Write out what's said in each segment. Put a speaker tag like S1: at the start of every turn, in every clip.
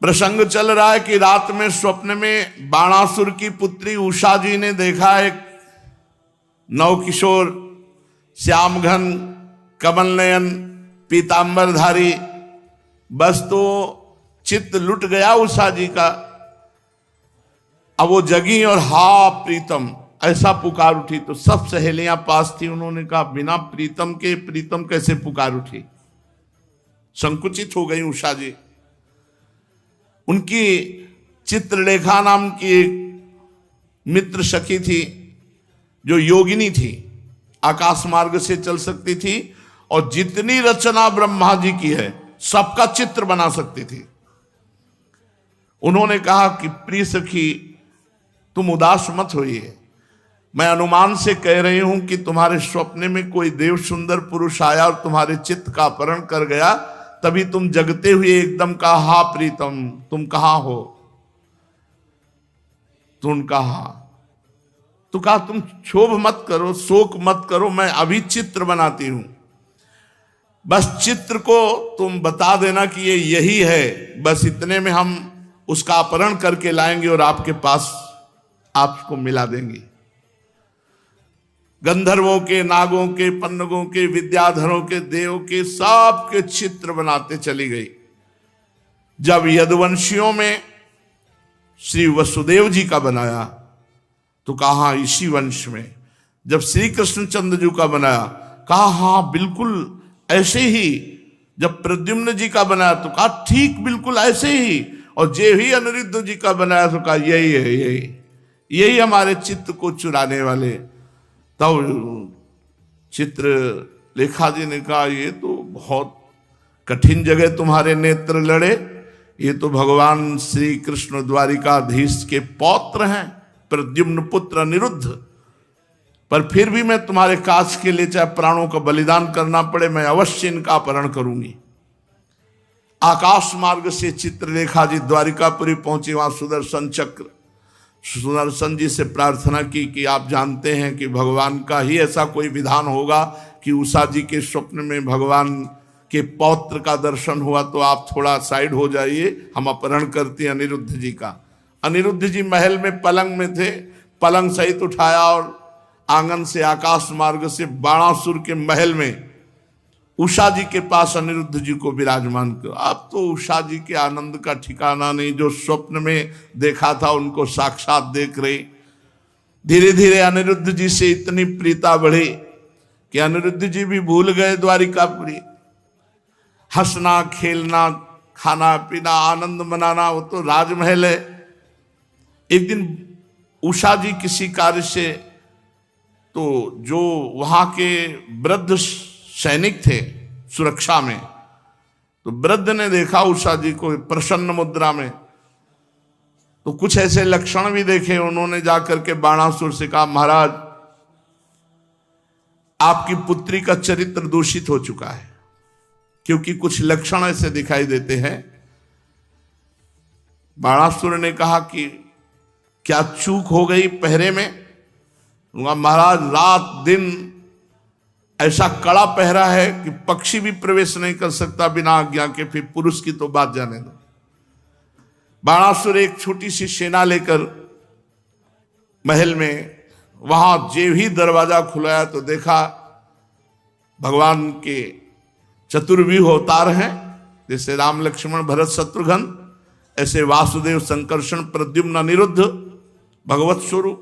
S1: प्रसंग चल रहा है कि रात में स्वप्न में बाणासुर की पुत्री उषा जी ने देखा एक नवकिशोर श्यामघन कमल नयन पीतांबरधारी। बस तो चित्त लुट गया उषा जी का। अब वो जगी और हा प्रीतम ऐसा पुकार उठी। तो सब सहेलियां पास थी, उन्होंने कहा बिना प्रीतम के प्रीतम कैसे पुकार उठी। संकुचित हो गई उषा जी। उनकी चित्रलेखा नाम की एक मित्र सखी थी जो योगिनी थी, आकाश मार्ग से चल सकती थी और जितनी रचना ब्रह्मा जी की है सबका चित्र बना सकती थी। उन्होंने कहा कि प्रिय सखी तुम उदास मत होइए, मैं अनुमान से कह रही हूं कि तुम्हारे स्वप्न में कोई देव सुंदर पुरुष आया और तुम्हारे चित्त का अपहरण कर गया, तभी तुम जगते हुए एकदम कहा हा प्रीतम तुम कहां हो। तुम कहा तो कहा तुम क्षोभ मत करो, शोक मत करो, मैं अभी चित्र बनाती हूं। बस चित्र को तुम बता देना कि ये यही है, बस इतने में हम उसका अपहरण करके लाएंगे और आपके पास आपको मिला देंगे। गंधर्वों के, नागों के, पन्नगों के, विद्याधरों के, देव के सबके चित्र बनाते चली गई। जब यदुवंशियों में श्री वसुदेव जी का बनाया तो कहा इसी वंश में। जब श्री कृष्णचंद्र जी का बनाया कहा हाँ बिल्कुल ऐसे ही। जब प्रद्युम्न जी का बनाया तो कहा ठीक बिल्कुल ऐसे ही। और जे ही अनिरुद्ध जी का बनाया तो कहा यही है, यही हमारे चित्त को चुराने वाले। तब चित्र लेखा जी ने कहा ये तो बहुत कठिन जगह तुम्हारे नेत्र लड़े, ये तो भगवान श्री कृष्ण द्वारिकाधीश के पौत्र हैं, प्रद्युम्न पुत्र अनिरुद्ध। पर फिर भी मैं तुम्हारे काज के लिए चाहे प्राणों का बलिदान करना पड़े, मैं अवश्य इनका अपहरण करूंगी। आकाश मार्ग से चित्रलेखा जी द्वारिकापुरी पहुंचे। वहां सुदर्शन चक्र, सुदर्शन जी से प्रार्थना की कि आप जानते हैं कि भगवान का ही ऐसा कोई विधान होगा कि उषा जी के स्वप्न में भगवान के पौत्र का दर्शन हुआ, तो आप थोड़ा साइड हो जाइए, हम अपहरण करते हैं अनिरुद्ध जी का। अनिरुद्ध जी महल में पलंग में थे, पलंग सहित उठाया और आंगन से आकाश मार्ग से बाणासुर के महल में उषा जी के पास अनिरुद्ध जी को विराजमान कर। अब तो उषा जी के आनंद का ठिकाना नहीं, जो स्वप्न में देखा था उनको साक्षात देख रही। धीरे धीरे अनिरुद्ध जी से इतनी प्रीता बढ़ी कि अनिरुद्ध जी भी भूल गए द्वारिकापुरी। हंसना खेलना खाना पीना आनंद मनाना वो तो राजमहल है। एक दिन उषा जी किसी कार्य से, तो जो वहां के वृद्ध सैनिक थे सुरक्षा में, तो वृद्ध ने देखा उषा जी को प्रसन्न मुद्रा में, तो कुछ ऐसे लक्षण भी देखे। उन्होंने जाकर के बाणासुर से कहा महाराज आपकी पुत्री का चरित्र दूषित हो चुका है, क्योंकि कुछ लक्षण ऐसे दिखाई देते हैं। बाणासुर ने कहा कि क्या चूक हो गई पहरे में? महाराज रात दिन ऐसा कड़ा पहरा है कि पक्षी भी प्रवेश नहीं कर सकता बिना आज्ञा के, फिर पुरुष की तो बात जाने दो। बाणासुर एक छोटी सी सेना लेकर महल में, वहां जे ही दरवाजा खुलाया तो देखा भगवान के चतुर्व्यूह अवतार हैं, जैसे राम लक्ष्मण भरत शत्रुघ्न, ऐसे वासुदेव संकर्षण प्रद्युम्न अनिरुद्ध भगवत स्वरूप।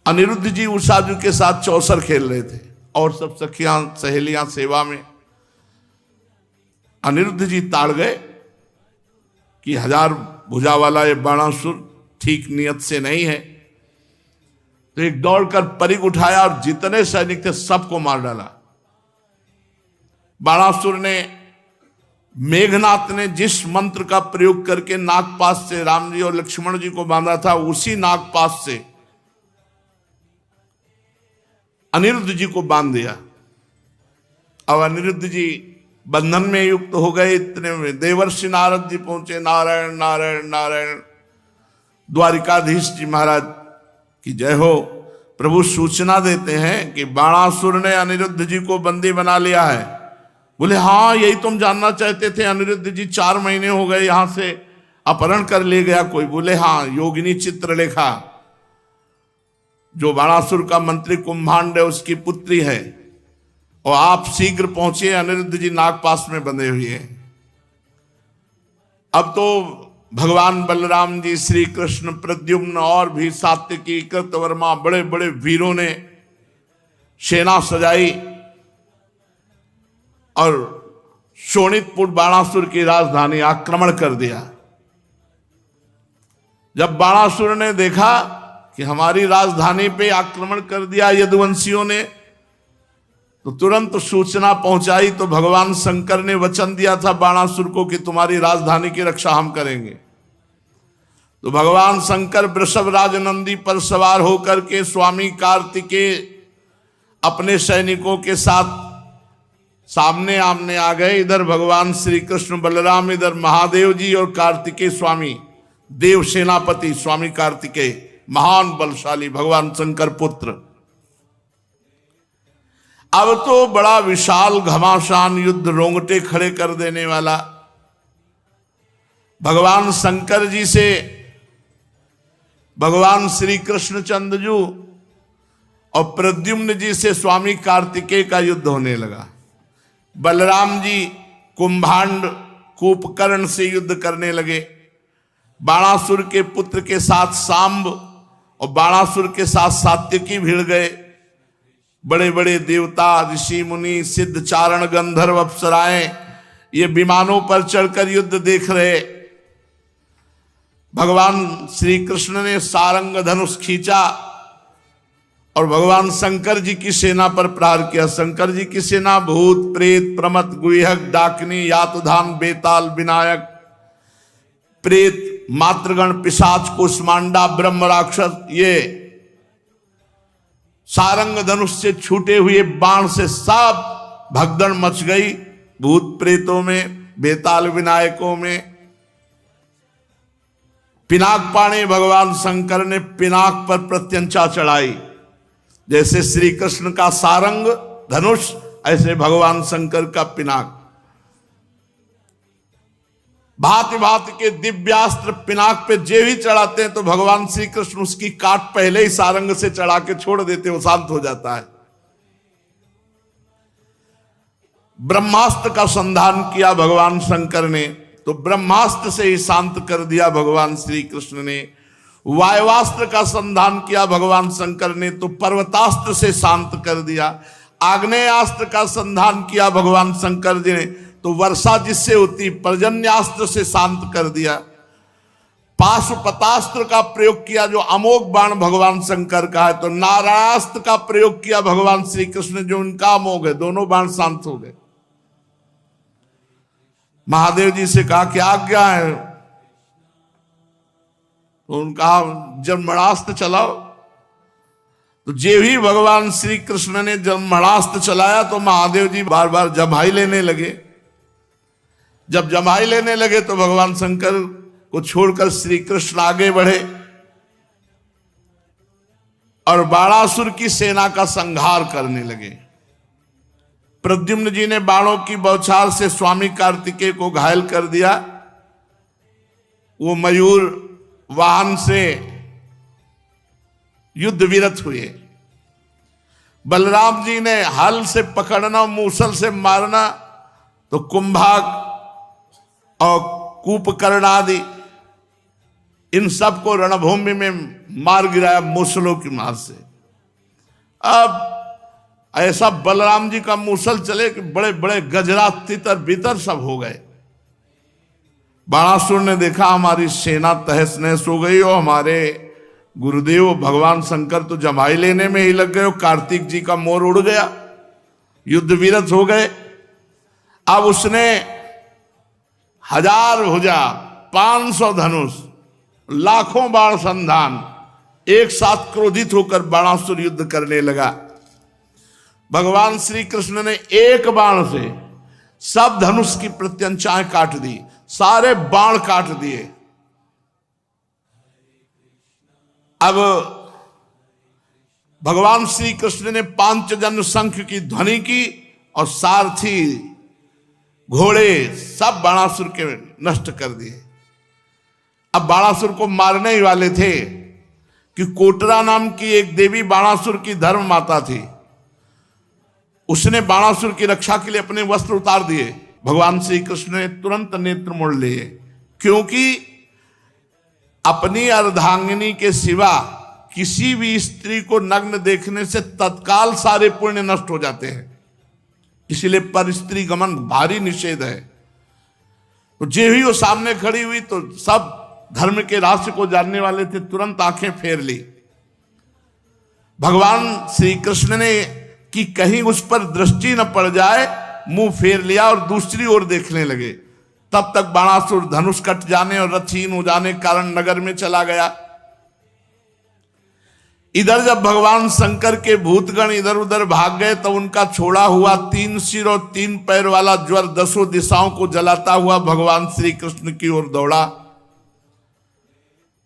S1: अनिरुद्ध जी उषा जी के साथ चौसर खेल रहे थे और सब सखियां सहेलियां सेवा में। अनिरुद्ध जी ताड़ गए कि 1000 भुजा वाला ये बाणासुर ठीक नियत से नहीं है। तो एक दौड़कर परिग उठाया और जितने सैनिक थे सबको मार डाला। बाणासुर ने, मेघनाथ ने जिस मंत्र का प्रयोग करके नागपाश से राम जी और लक्ष्मण जी को बांधा था, उसी नागपाश से अनिरुद्ध जी को बांध दिया। अब अनिरुद्ध जी बंधन में युक्त हो गए। इतने में देवर्षि नारद जी पहुंचे। नारायण नारायण नारायण। द्वारिकाधीश जी महाराज की जय हो। प्रभु सूचना देते हैं कि बाणासुर ने अनिरुद्ध जी को बंदी बना लिया है। बोले हाँ यही तुम जानना चाहते थे। अनिरुद्ध जी 4 महीने हो गए यहाँ से अपहरण कर ले गया। कोई बोले हाँ योगिनी चित्रलेखा, जो बाणासुर का मंत्री कुंभांड है उसकी पुत्री है, और आप शीघ्र पहुंचे, अनिरुद्ध जी नागपाश में बंधे हुए हैं। अब तो भगवान बलराम जी, श्री कृष्ण, प्रद्युम्न और भी सात्यकी, कृतवर्मा, बड़े बड़े वीरों ने सेना सजाई और शोणितपुर बाणासुर की राजधानी आक्रमण कर दिया। जब बाणासुर ने देखा कि हमारी राजधानी पे आक्रमण कर दिया यदुवंशियों ने, तो तुरंत सूचना पहुंचाई। तो भगवान शंकर ने वचन दिया था बाणासुर को कि तुम्हारी राजधानी की रक्षा हम करेंगे। तो भगवान शंकर वृषभ राज नंदी पर सवार होकर के स्वामी कार्तिकेय अपने सैनिकों के साथ सामने आमने आ गए। इधर भगवान श्री कृष्ण बलराम, इधर महादेव जी और कार्तिकेय स्वामी, देव सेनापति स्वामी कार्तिकेय, महान बलशाली भगवान शंकर पुत्र। अब तो बड़ा विशाल घमासान युद्ध, रोंगटे खड़े कर देने वाला। भगवान शंकर जी से भगवान श्री कृष्णचंद्र जी और प्रद्युम्न जी से स्वामी कार्तिकेय का युद्ध होने लगा। बलराम जी कुंभांड कूपकर्ण से युद्ध करने लगे। बाणासुर के पुत्र के साथ सांब और बाणासुर के साथ सात्यकी भिड़ गए। बड़े बड़े देवता, ऋषि मुनि, सिद्ध, चारण, गंधर्व, अप्सराएं ये विमानों पर चढ़कर युद्ध देख रहे। भगवान श्री कृष्ण ने सारंग धनुष खींचा और भगवान शंकर जी की सेना पर प्रहार किया। शंकर जी की सेना भूत, प्रेत, प्रमथ, गुहक, डाकिनी, यातुधान, बेताल, विनायक, प्रेत, मातृगण, पिशाच, कुष्मांडा, ब्रह्म राक्षस, ये सारंग धनुष से छूटे हुए बाण से सब भगदड़ मच गई। भूत प्रेतों में, बेताल विनायकों में। पिनाक पाणे भगवान शंकर ने पिनाक पर प्रत्यंचा चढ़ाई। जैसे श्री कृष्ण का सारंग धनुष, ऐसे भगवान शंकर का पिनाक। भांति भांति के दिव्यास्त्र पिनाक पे जे भी चढ़ाते हैं तो भगवान श्री कृष्ण उसकी काट पहले ही सारंग से चढ़ा के छोड़ देते, वो शांत हो जाता है। ब्रह्मास्त्र का संधान किया भगवान शंकर ने, तो ब्रह्मास्त्र से ही शांत कर दिया भगवान श्री कृष्ण ने। वायुवास्त्र का संधान किया भगवान शंकर ने, तो पर्वतास्त्र से शांत कर दिया। आग्नेयास्त्र का संधान किया भगवान शंकर जी ने, तो वर्षा जिससे होती पर्जन्यास्त्र से शांत कर दिया। पाशुपतास्त्र का प्रयोग किया, जो अमोघ बाण भगवान शंकर का है, तो नारायणास्त्र का प्रयोग किया भगवान श्री कृष्ण, जो उनका अमोघ है। दोनों बाण शांत हो गए। महादेव जी से कहा क्या आज्ञा है, तो उनका जन्मणास्त्र चलाओ। तो जे भी भगवान श्री कृष्ण ने जन्मणास्त्र चलाया तो महादेव जी बार बार जम्हाई लेने लगे। जब जम्हाई लेने लगे तो भगवान शंकर को छोड़कर श्री कृष्ण आगे बढ़े और बाणासुर की सेना का संहार करने लगे। प्रद्युम्न जी ने बाणों की बौछार से स्वामी कार्तिकेय को घायल कर दिया। वो मयूर वाहन से युद्ध विरत हुए। बलराम जी ने हल से पकड़ना, मूसल से मारना, तो कुंभाग और कूपकर्ण आदि इन सबको रणभूमि में मार गिराया मूसलों की मार से। अब ऐसा बलराम जी का मूसल चले कि बड़े बड़े गजरा, तितर बितर सब हो गए। बाणासुर ने देखा हमारी सेना तहस नहस हो गई और हमारे गुरुदेव भगवान शंकर तो जमाई लेने में ही लग गए, कार्तिक जी का मोर उड़ गया, युद्ध विरत हो गए। अब उसने 1000 भुजा, 500 धनुष, लाखों बाण संधान, एक साथ क्रोधित होकर बाणासुर युद्ध करने लगा। भगवान श्री कृष्ण ने एक बाण से सब धनुष की प्रत्यंचाएं काट दी, सारे बाण काट दिए। अब भगवान श्री कृष्ण ने पांचजन्य शंख की ध्वनि की और सारथी, घोड़े सब बाणासुर के नष्ट कर दिए। अब बाणासुर को मारने ही वाले थे कि कोटरा नाम की एक देवी बाणासुर की धर्म माता थी। उसने बाणासुर की रक्षा के लिए अपने वस्त्र उतार दिए। भगवान श्री कृष्ण ने तुरंत नेत्र मोड़ लिए, क्योंकि अपनी अर्धांगिनी के सिवा किसी भी स्त्री को नग्न देखने से तत्काल सारे पुण्य नष्ट हो जाते हैं। इसीलिए पर स्त्री गमन भारी निषेध है। तो जे ही वो सामने खड़ी हुई तो सब धर्म के रहस्य को जानने वाले थे, तुरंत आंखें फेर ली। भगवान श्री कृष्ण ने कि कहीं उस पर दृष्टि न पड़ जाए, मुंह फेर लिया और दूसरी ओर देखने लगे। तब तक बाणासुर धनुष कट जाने और रथहीन हो जाने के कारण नगर में चला गया। इधर जब भगवान शंकर के भूतगण इधर उधर भाग गए तो उनका छोड़ा हुआ 3 सिर और 3 पैर वाला ज्वर 10 दिशाओं को जलाता हुआ भगवान श्री कृष्ण की ओर दौड़ा।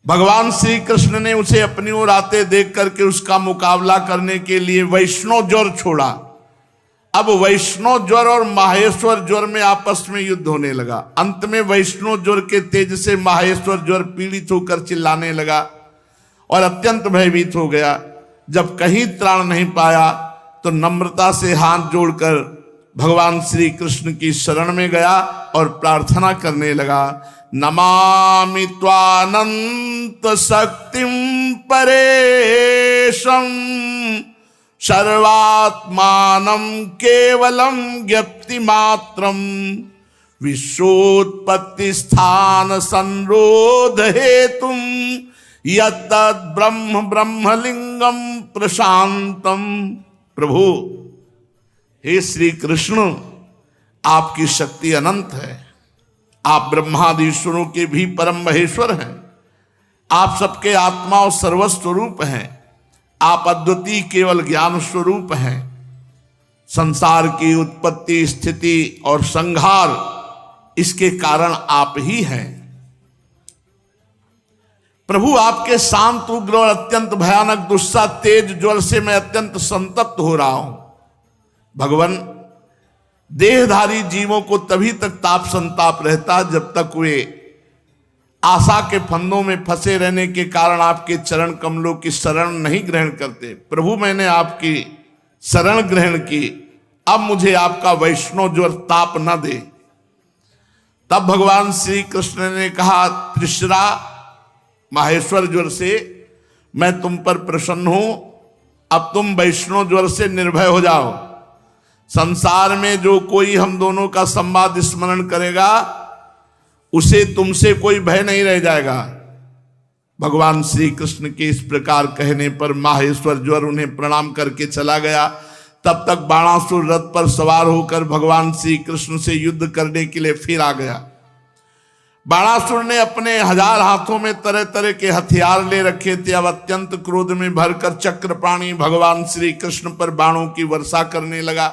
S1: भगवान श्री कृष्ण ने उसे अपनी ओर आते देख करके उसका मुकाबला करने के लिए वैष्णव ज्वर छोड़ा। अब वैष्णव ज्वर और माहेश्वर ज्वर में आपस में युद्ध होने लगा। अंत में वैष्णव ज्वर के तेज से माहेश्वर ज्वर पीड़ित होकर चिल्लाने लगा और अत्यंत भयभीत हो गया। जब कहीं त्राण नहीं पाया तो नम्रता से हाथ जोड़कर भगवान श्री कृष्ण की शरण में गया और प्रार्थना करने लगा, नमामि त्वानंत शक्तिं परेशं सर्वात्मानं केवलं ज्ञप्ति मात्रं विश्वोत्पत्ति स्थान संरोध हेतुं यत्तद् ब्रह्म ब्रह्मलिंगम प्रशांतम। प्रभु हे श्री कृष्ण, आपकी शक्ति अनंत है। आप ब्रह्मादीश्वरों के भी परम महेश्वर हैं। आप सबके आत्मा और सर्वस्वरूप हैं। आप अद्वितीय केवल ज्ञान स्वरूप हैं। संसार की उत्पत्ति, स्थिति और संहार इसके कारण आप ही हैं। प्रभु, आपके शांत, उग्र और अत्यंत भयानक दुस्सा तेज ज्वर से मैं अत्यंत संतप्त हो रहा हूं। भगवान, देहधारी जीवों को तभी तक ताप संताप रहता जब तक वे आशा के फंदों में फंसे रहने के कारण आपके चरण कमलों की शरण नहीं ग्रहण करते। प्रभु, मैंने आपकी शरण ग्रहण की, अब मुझे आपका वैष्णव ज्वर ताप न दे। तब भगवान श्री कृष्ण ने कहा, त्रिशरा माहेश्वर ज्वर से मैं तुम पर प्रसन्न हूं। अब तुम वैष्णव ज्वर से निर्भय हो जाओ। संसार में जो कोई हम दोनों का संवाद स्मरण करेगा उसे तुमसे कोई भय नहीं रह जाएगा। भगवान श्री कृष्ण के इस प्रकार कहने पर माहेश्वर ज्वर उन्हें प्रणाम करके चला गया। तब तक बाणासुर रथ पर सवार होकर भगवान श्री कृष्ण से युद्ध करने के लिए फिर आ गया। बाणासुर ने अपने 1000 हाथों में तरह तरह के हथियार ले रखे थे। अब अत्यंत क्रोध में भरकर चक्रपाणी भगवान श्री कृष्ण पर बाणों की वर्षा करने लगा।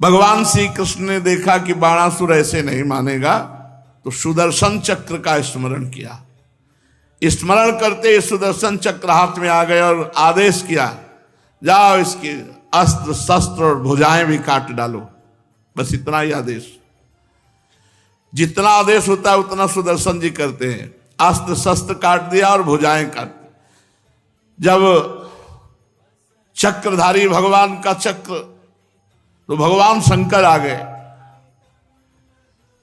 S1: भगवान श्री कृष्ण ने देखा कि बाणासुर ऐसे नहीं मानेगा, तो सुदर्शन चक्र का स्मरण किया। स्मरण करते सुदर्शन चक्र हाथ में आ गए और आदेश किया, जाओ इसके अस्त्र शस्त्र और भुजाएं भी काट डालो। बस इतना ही आदेश। जितना आदेश होता है उतना सुदर्शन जी करते हैं। अस्त्र शस्त्र काट दिया और भुजाएं काट दी। जब चक्रधारी भगवान का चक्र, तो भगवान शंकर आ गए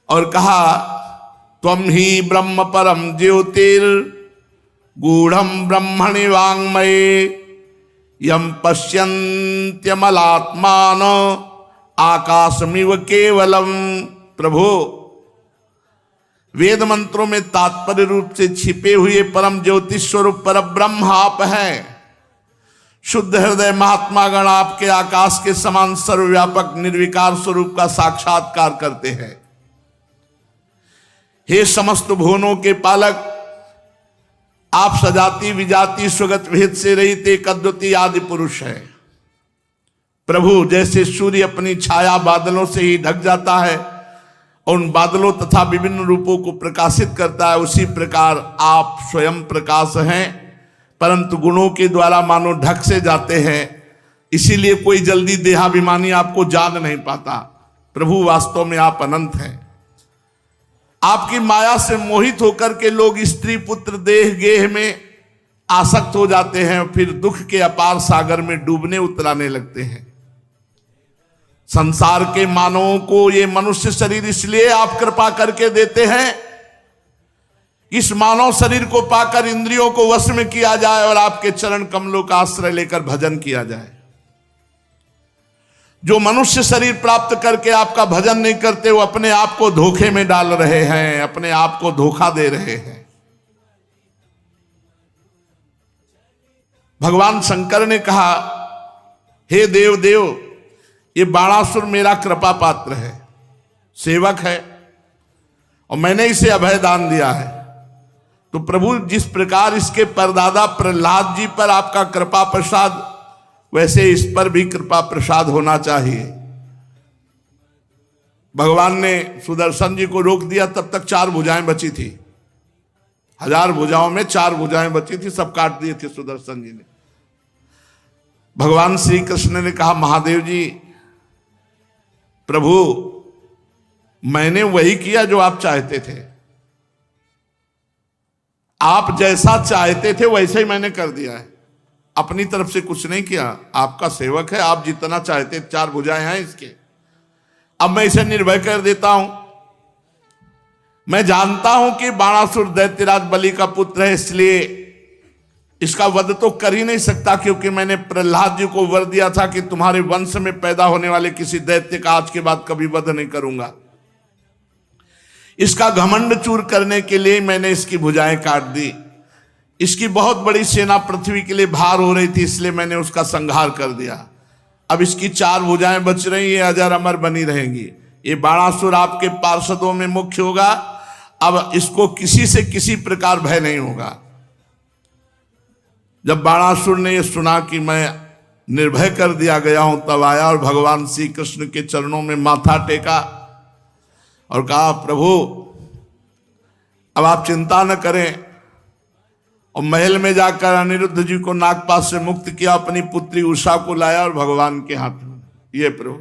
S1: और कहा, त्वं ही ब्रह्म परम ज्योतिर गूढ़म ब्रह्मणि वाङ्मये यम पश्यन्त्यमलात्मान आकाशमिव केवलम। प्रभु, वेद मंत्रों में तात्पर्य रूप से छिपे हुए परम ज्योतिष स्वरूप पर ब्रह्म आप हैं। शुद्ध हृदय महात्मा गण आपके आकाश के समान सर्वव्यापक निर्विकार स्वरूप का साक्षात्कार करते हैं। हे समस्त भुवनों के पालक, आप सजाति विजाति स्वगत भेद से रहित एक अद्वितीय आदि पुरुष है। प्रभु, जैसे सूर्य अपनी छाया बादलों से ही ढक जाता है और उन बादलों तथा विभिन्न रूपों को प्रकाशित करता है, उसी प्रकार आप स्वयं प्रकाश हैं, परंतु गुणों के द्वारा मानो ढक से जाते हैं। इसीलिए कोई जल्दी देहाभिमानी आपको जान नहीं पाता। प्रभु, वास्तव में आप अनंत हैं। आपकी माया से मोहित होकर के लोग स्त्री पुत्र देह गेह में आसक्त हो जाते हैं, फिर दुख के अपार सागर में डूबने उतराने लगते हैं। संसार के मानवों को ये मनुष्य शरीर इसलिए आप कृपा करके देते हैं, इस मानव शरीर को पाकर इंद्रियों को वश में किया जाए और आपके चरण कमलों का आश्रय लेकर भजन किया जाए। जो मनुष्य शरीर प्राप्त करके आपका भजन नहीं करते, वो अपने आप को धोखे में डाल रहे हैं, अपने आप को धोखा दे रहे हैं। भगवान शंकर ने कहा, हे देव देव, ये बाणासुर मेरा कृपा पात्र है, सेवक है, और मैंने इसे अभय दान दिया है। तो प्रभु, जिस प्रकार इसके परदादा प्रहलाद जी पर आपका कृपा प्रसाद, वैसे इस पर भी कृपा प्रसाद होना चाहिए। भगवान ने सुदर्शन जी को रोक दिया, तब तक 4 भुजाएं बची थी। 1000 भुजाओं में 4 भुजाएं बची थी, सब काट दिए थे सुदर्शन जी ने। भगवान श्री कृष्ण ने कहा, महादेव जी, प्रभु, मैंने वही किया जो आप चाहते थे। आप जैसा चाहते थे वैसे ही मैंने कर दिया है, अपनी तरफ से कुछ नहीं किया। आपका सेवक है, आप जितना चाहते, 4 भुजाएं हैं इसके, अब मैं इसे निर्भय कर देता हूं। मैं जानता हूं कि बाणासुर दैत्यराज बलि का पुत्र है, इसलिए इसका वध तो कर ही नहीं सकता, क्योंकि मैंने प्रहलाद जी को वर दिया था कि तुम्हारे वंश में पैदा होने वाले किसी दैत्य का आज के बाद कभी वध नहीं करूंगा। इसका घमंड चूर करने के लिए मैंने इसकी भुजाएं काट दी। इसकी बहुत बड़ी सेना पृथ्वी के लिए भार हो रही थी, इसलिए मैंने उसका संहार कर दिया। अब इसकी 4 भुजाएं बच रही, ये अजर अमर बनी रहेंगी। ये बाणासुर आपके पार्षदों में मुख्य होगा, अब इसको किसी से किसी प्रकार भय नहीं होगा। जब बाणासुर ने यह सुना कि मैं निर्भय कर दिया गया हूं, तब आया और भगवान श्री कृष्ण के चरणों में माथा टेका और कहा, प्रभु, अब आप चिंता न करें। और महल में जाकर अनिरुद्ध जी को नागपाश से मुक्त किया, अपनी पुत्री उषा को लाया और भगवान के हाथ में, ये प्रभु,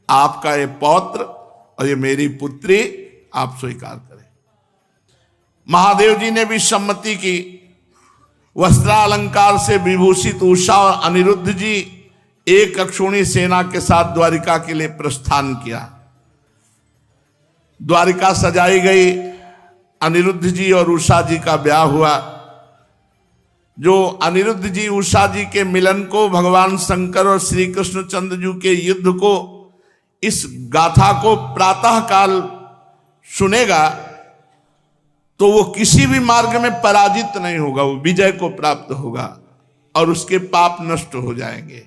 S1: आपका ये पौत्र और ये मेरी पुत्री, आप स्वीकार करें। महादेव जी ने भी सम्मति की। वस्त्रालंकार से विभूषित उषा और अनिरुद्ध जी एक अक्षौणी सेना के साथ द्वारिका के लिए प्रस्थान किया। द्वारिका सजाई गई, अनिरुद्ध जी और उषा जी का ब्याह हुआ। जो अनिरुद्ध जी उषा जी के मिलन को, भगवान शंकर और श्री कृष्णचंद्र जी के युद्ध को, इस गाथा को प्रातः काल सुनेगा तो वो किसी भी मार्ग में पराजित नहीं होगा, वो विजय को प्राप्त होगा और उसके पाप नष्ट हो जाएंगे।